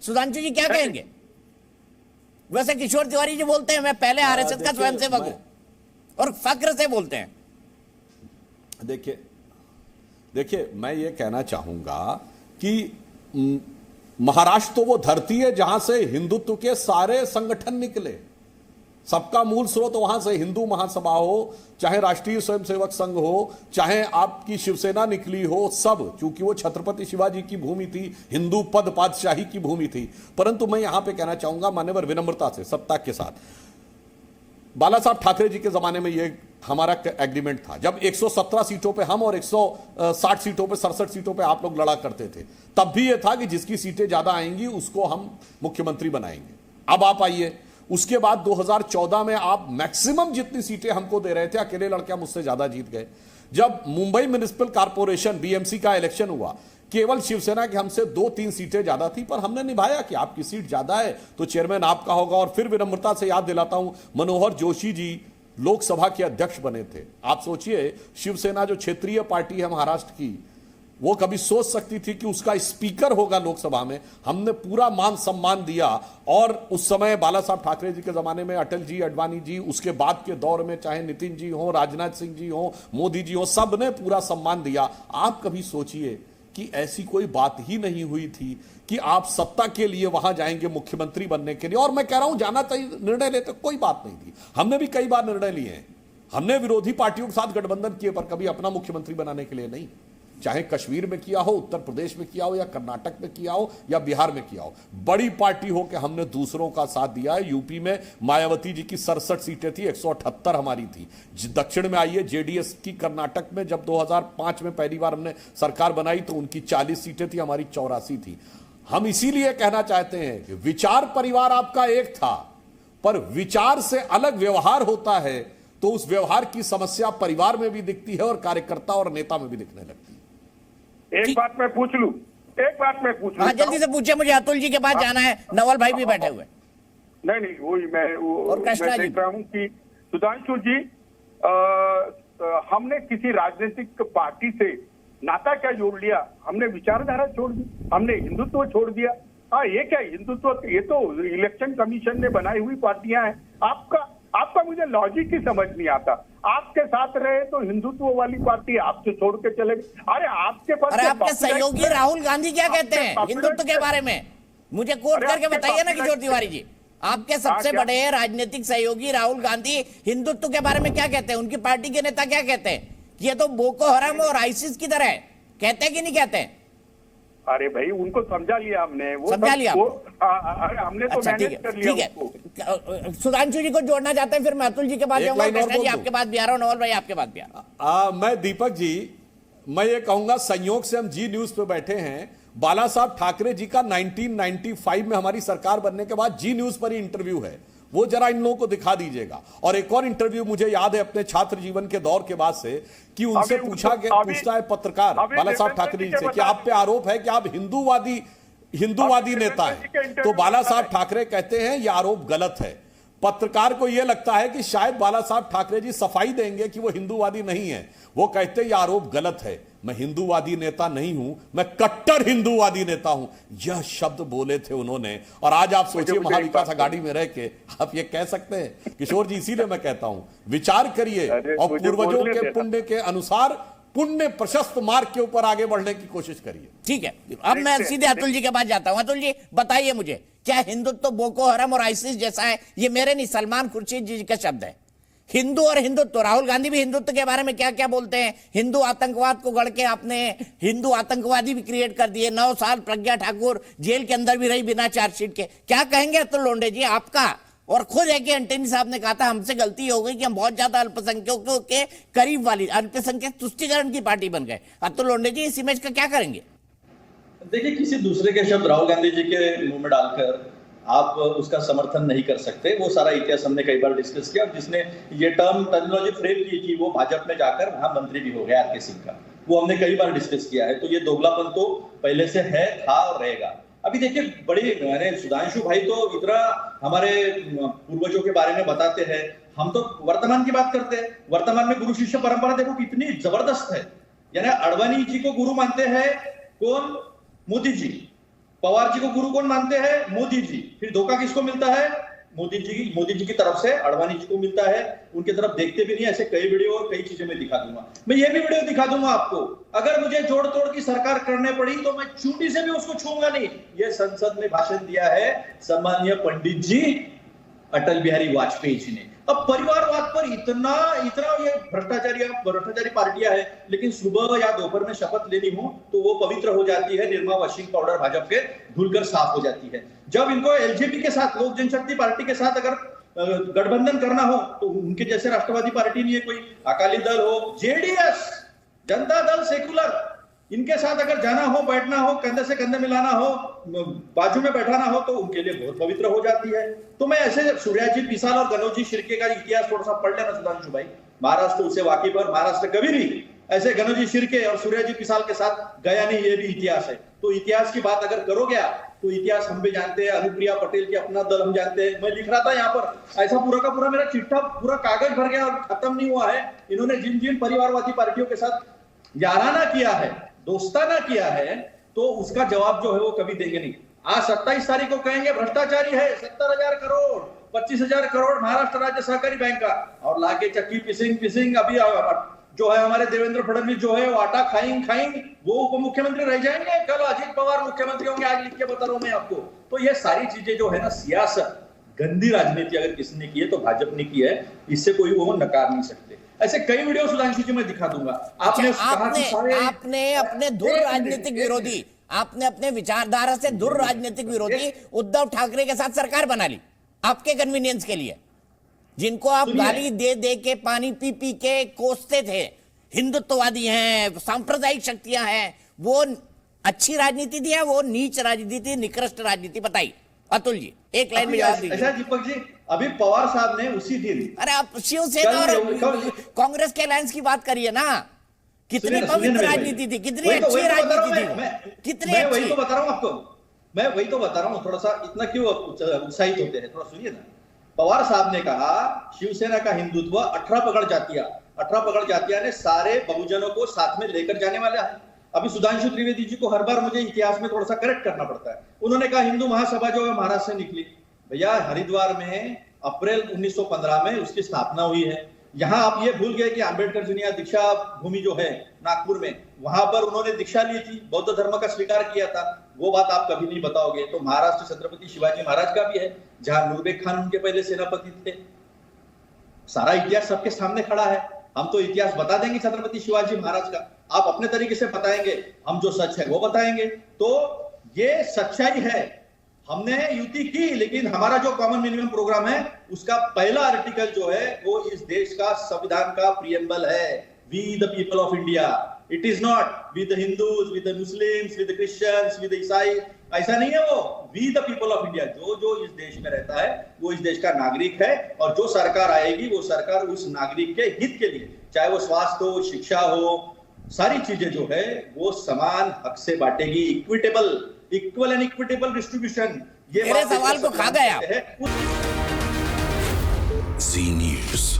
सुधांशु जी क्या कहेंगे? वैसे किशोर तिवारी जी बोलते हैं मैं पहले आरएसएस का स्वयंसेवक हूं, और फक्र से बोलते हैं। देखिए मैं ये कहना चाहूंगा कि महाराष्ट्र तो वो धरती है जहां से हिंदुत्व के सारे संगठन निकले, सबका मूल स्रोत वहां से, हिंदू महासभा हो, चाहे राष्ट्रीय स्वयंसेवक संघ हो, चाहे आपकी शिवसेना निकली हो, सब, क्योंकि वो छत्रपति शिवाजी की भूमि थी, हिंदू पद पातशाही की भूमि थी। परंतु मैं यहां पे कहना चाहूंगा मान्यवर विनम्रता से, सत्ता के साथ, बाला साहब ठाकरे जी के जमाने में ये हमारा एग्रीमेंट था, जब 117 सीटों पे हम और 160 सीटों पे, 67 सीटों पे आप लोग लड़ा करते थे, तब भी ये था कि जिसकी सीटें ज्यादा आएंगी उसको हम मुख्यमंत्री बनाएंगे। अब आप आइए, उसके बाद 2014 में आप मैक्सिमम जितनी सीटें हमको दे रहे थे, अकेले लड़के मुझसे ज्यादा जीत गए। जब मुंबई म्युनिसिपल कॉर्पोरेशन बीएमसी का इलेक्शन हुआ, केवल शिवसेना की हमसे 2-3 सीटें ज्यादा थी, पर हमने निभाया कि आपकी सीट ज्यादा है तो चेयरमैन आपका होगा। और फिर विनम्रता से याद दिलाता हूं, मनोहर जोशी जी लोकसभा के अध्यक्ष बने थे। आप सोचिए, शिवसेना जो क्षेत्रीय पार्टी है महाराष्ट्र की, वो कभी सोच सकती थी कि उसका स्पीकर होगा लोकसभा में? हमने पूरा मान सम्मान दिया। और उस समय बाला साहब ठाकरे जी के जमाने में अटल जी, अडवाणी जी, उसके बाद के दौर में चाहे नितिन जी हो, राजनाथ सिंह जी हो, मोदी जी हो, सब ने पूरा सम्मान दिया। आप कभी सोचिए कि ऐसी कोई बात ही नहीं हुई थी कि आप सत्ता के लिए वहां जाएंगे मुख्यमंत्री बनने के लिए। और मैं कह रहा हूं जाना चाहिए, निर्णय लेते कोई बात नहीं थी, हमने भी कई बार निर्णय लिए हैं। हमने विरोधी पार्टियों के साथ गठबंधन किए, पर कभी अपना मुख्यमंत्री बनाने के लिए नहीं। चाहे कश्मीर में किया हो, उत्तर प्रदेश में किया हो, या कर्नाटक में किया हो, या बिहार में किया हो, बड़ी पार्टी हो कि हमने दूसरों का साथ दिया है। यूपी में मायावती जी की 67 सीटें थी, 178 हमारी थी। दक्षिण में आइए, जेडीएस की कर्नाटक में जब 2005 में पहली बार हमने सरकार बनाई तो उनकी 40 सीटें थी, हमारी 84 थी। हम इसीलिए कहना चाहते हैं कि विचार परिवार आपका एक था, पर विचार से अलग व्यवहार होता है तो उस व्यवहार की समस्या परिवार में भी दिखती है और कार्यकर्ता और नेता में भी दिखने लगती है। एक बात मैं पूछ लूं, हाँ जल्दी से पूछे, मुझे अतुल जी के पास जाना है, नवल भाई भी बैठे हुए। नहीं वही मैं देख रहा हूं कि सुधांशु जी, हमने किसी राजनीतिक पार्टी से नाता क्या जोड़ लिया? हमने विचारधारा छोड़ दी, हमने हिंदुत्व छोड़ दिया। हाँ, ये क्या हिंदुत्व? ये तो इलेक्शन कमीशन ने बनाई हुई पार्टियां हैं। आपका मुझे लॉजिक ही समझ नहीं आता। आपके साथ रहे तो हिंदुत्व वाली पार्टी आपसे छोड़ के चले गए। अरे आपके पास, अरे आपके सहयोगी राहुल गांधी क्या कहते हैं हिंदुत्व के बारे में? मुझे कोट करके बताइए ना किशोर तिवारी जी। आपके सबसे बड़े राजनीतिक सहयोगी राहुल गांधी हिंदुत्व के बारे में क्या कहते हैं? उनकी पार्टी के नेता क्या कहते हैं? ये तो बोको हराम और आईसिस की तरह है, कहते हैं कि नहीं कहते हैं? अरे भाई, उनको समझा लिया हमने, वो समझा लिया हमने तो मैनेज कर लिया। ठीक है, सुधांशु जी को जोड़ना चाहते हैं, फिर मैं अतुल जी के पास जाऊंगा, कृष्णा जी आपके पास भी आ रहा हूं, नवल भाई आपके पास भी आ रहा हूं। मैं दीपक जी, मैं ये कहूंगा संयोग से हम जी न्यूज पे बैठे हैं। बाला साहब ठाकरे जी का 1995 में हमारी सरकार बनने के बाद जी न्यूज पर ही इंटरव्यू है, वो जरा इन लोगों को दिखा दीजिएगा। और एक और इंटरव्यू मुझे याद है अपने छात्र जीवन के दौर के बाद से, कि उनसे पूछता है पत्रकार बाला साहब ठाकरे जी से कि आप पे आरोप है कि आप हिंदूवादी नेता हैं, तो बाला साहब ठाकरे कहते हैं यह आरोप गलत है। पत्रकार को यह लगता है कि शायद बाला साहब ठाकरे जी सफाई देंगे कि वो हिंदूवादी नहीं है, वो कहते हैं यह आरोप गलत है। मैं हिंदूवादी नेता नहीं हूं, मैं कट्टर हिंदूवादी नेता हूं, यह शब्द बोले थे उन्होंने। और आज आप सोचिए, महाविकास आघाड़ी में रह के आप ये कह सकते हैं? किशोर जी, इसीलिए मैं कहता हूं विचार करिए और पूर्वजों के पुण्य के अनुसार पुण्य प्रशस्त मार्ग के ऊपर आगे बढ़ने की कोशिश करिए। ठीक है, अब मैं सीधे अतुल जी के पास जाता हूं। अतुल जी बताइए मुझे, क्या हिंदुत्व बोको हराम और आईसिस जैसा है? ये मेरे नहीं, सलमान खुर्शीद जी का शब्द है। हिंदू और हिंदुत्व, राहुल गांधी भी हिंदुत्व के बारे में क्या क्या बोलते हैं? हिंदू आतंकवाद को गढ़ के आपने हिंदू आतंकवादी भी क्रिएट कर दिए। 9 साल प्रज्ञा ठाकुर जेल के अंदर भी रही बिना चार्जशीट के। क्या कहेंगे अतुल लोंढे जी आपका? और खुद है कि एंटनी साहब ने कहा था हमसे गलती हो गई कि हम बहुत ज्यादा अल्पसंख्यकों के करीब वाली अल्पसंख्यक तुष्टीकरण की पार्टी बन गए। अतुल लोंढे जी, इस इमेज का क्या करेंगे? देखिए, किसी दूसरे के शब्द राहुल गांधी जी के मुंह में डालकर आप उसका समर्थन नहीं कर सकते। वो सारा इतिहास हमने कई बार डिस्कस किया। जिसने ये टर्मिनोलॉजी फ्रेम की थी वो भाजपा में जाकर वहां मंत्री भी हो गया आरके सिंह का, वो हमने कई बार डिस्कस किया है। तो ये दोगलापन तो पहले से है, था और रहेगा। अभी देखिए, बड़ी सुधांशु भाई तो इतना हमारे पूर्वजों के बारे में बताते हैं, हम तो वर्तमान की बात करते हैं। वर्तमान में गुरु शिष्य परंपरा देखो कितनी जबरदस्त है। यानी अडवाणी जी को गुरु मानते हैं कौन? मोदी जी। पवार जी को गुरु कौन मानते हैं? मोदी जी। फिर धोखा किसको मिलता है? मोदी जी की तरफ से अडवाणी जी को मिलता है। उनकी तरफ देखते भी नहीं। ऐसे कई वीडियो और कई चीजें मैं दिखा दूंगा। मैं ये भी वीडियो दिखा दूंगा आपको। अगर मुझे जोड़ तोड़ की सरकार करने पड़ी तो मैं चूंटी से भी उसको छूंगा नहीं। ये संसद में भाषण दिया है सम्माननीय पंडित जी अटल बिहारी वाजपेयी जी ने। अब परिवारवाद पर इतना ये भ्रष्टाचारी पार्टियां है, लेकिन सुबह या दोपहर में शपथ लेनी हो तो वो पवित्र हो जाती है। निर्मा वॉशिंग पाउडर भाजपा के धुलकर साफ हो जाती है। जब इनको एलजेपी के साथ, लोक जनशक्ति पार्टी के साथ अगर गठबंधन करना हो तो उनके जैसे राष्ट्रवादी पार्टी नहीं है कोई, अकाली दल हो, जेडीएस, जनता दल, सेकुलर, इनके साथ अगर जाना हो, बैठना हो, कंधे से कंधे मिलाना हो, बाजू में बैठाना हो तो उनके लिए बहुत पवित्र हो जाती है। तो मैं ऐसे सूर्याजी पिसाल और गनौजी शिर्के का इतिहास थोड़ा सा पढ़ लेना सुधांशु भाई। महाराष्ट्र उससे वाकिफ है। महाराष्ट्र कभी भी ऐसे गनौजी शिर्के और सूर्याजी पिसाल के साथ गया नहीं, ये भी इतिहास है। तो इतिहास की बात अगर करोगे आप तो इतिहास हम भी जानते हैं। अनुप्रिया पटेल की अपना दल हम जानते हैं। मैं लिख रहा था यहाँ पर, ऐसा पूरा का पूरा मेरा चिट्ठा पूरा कागज भर गया और खत्म नहीं हुआ है। इन्होंने जिन जिन परिवारवादी पार्टियों के साथ याराना किया है, दोस्ताना किया है, तो उसका जवाब जो है वो कभी देंगे नहीं। आज 27 तारीख को कहेंगे भ्रष्टाचारी है, 70,000 करोड़, 25,000 करोड़ महाराष्ट्र राज्य सहकारी बैंक का, और लाके चक्की पिसिंग अभी जो है हमारे देवेंद्र फडणवीस जो है वो आटा खाएंगे, वो उप मुख्यमंत्री रह जाएंगे। कल अजित पवार मुख्यमंत्री होंगे, आज लिख के बता रहा हूं मैं आपको। तो ये सारी चीजें जो है ना, सियासत, गंदी राजनीति अगर किसी ने की है तो भाजपा ने की है। इससे कोई वो नकार नहीं सकते। ऐसे कई वीडियो सुधांशु जी मैं दिखा दूंगा। आपने अपने दूर राजनीतिक विरोधी, आपने अपने विचारधारा से दूर राजनीतिक विरोधी उद्धव ठाकरे के साथ सरकार बना ली आपके कन्वीनियंस के लिए, जिनको आप गाली दे दे के, पानी पी पी के कोसते थे, हिंदुत्ववादी हैं, सांप्रदायिक शक्तियां हैं। वो अच्छी राजनीति दी है, वो नीच राजनीति, निकृष्ट राजनीति बताई। अतुल जी एक लाइन में जवाब दीजिए। ऐसा दीपक जी, अभी पवार साहब ने उसी दिन, अरे आप शिवसेना और कांग्रेस के अलायंस की बात करिए ना, कितनी पवित्र राजनीति थी, कितनी अच्छी राजनीति थी, कितनी अच्छी। वही तो बता रहा हूं आपको, मैं वही तो बता रहा हूं। थोड़ा सा इतना क्यों उत्साहित होते हैं, थोड़ा सुनिए ना। पवार साहब ने कहा शिवसेना का हिंदुत्व 18 पकड़ जातिया ने सारे बहुजनों को साथ में लेकर जाने वाला है। अभी सुधांशु त्रिवेदी जी को हर बार मुझे इतिहास में थोड़ा सा करेक्ट करना पड़ता है। उन्होंने कहा हिंदू महासभा जो है महाराष्ट्र से निकली। भैया हरिद्वार में अप्रैल 1915 में उसकी स्थापना हुई है। यहाँ आप ये भूल गए कि अंबेडकर जूनियर दीक्षा भूमि जो है नागपुर में, वहां पर उन्होंने दीक्षा ली थी, बौद्ध धर्म का स्वीकार किया था। वो बात आप कभी नहीं बताओगे। तो महाराष्ट्र छत्रपति शिवाजी महाराज का भी है, जहां नूरबेग खान उनके पहले सेनापति थे। सारा इतिहास सबके सामने खड़ा है। हम तो इतिहास बता देंगे छत्रपति शिवाजी महाराज का, आप अपने तरीके से बताएंगे, हम जो सच है वो बताएंगे। तो ये सच्चाई है। हमने युति की, लेकिन हमारा जो कॉमन मिनिमम प्रोग्राम है उसका पहला आर्टिकल जो है वो इस देश का संविधान का प्रियम्बल है, we the people of India. It is not we the Hindus, we the Muslims, we the Christians, we the ईसाई, ऐसा नहीं है वो। We the people of India, जो इस देश में रहता है वो इस देश का नागरिक है। और जो सरकार आएगी वो सरकार उस नागरिक के हित के लिए, चाहे वो स्वास्थ्य हो, शिक्षा हो, सारी चीजें जो है वो समान हक से बांटेगी। Equal and equitable distribution. ये मेरे सवाल को खा गया। जी न्यूज़।